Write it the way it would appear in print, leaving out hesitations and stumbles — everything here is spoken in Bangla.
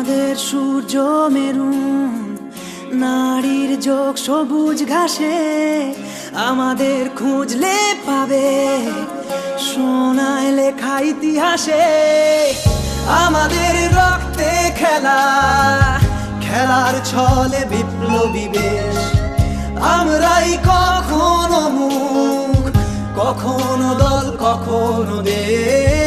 আমাদের সূর্য মেরুন, নারীর যোগ সবুজ ঘাসে, আমাদের খুঁজলে পাবে সোনায় লেখা ইতিহাসে। আমাদের রক্তে খেলা, খেলার ছলে বিপ্লবী বেশ, আমরাই কখনো মুখ, কখনো দল, কখনো দেশ।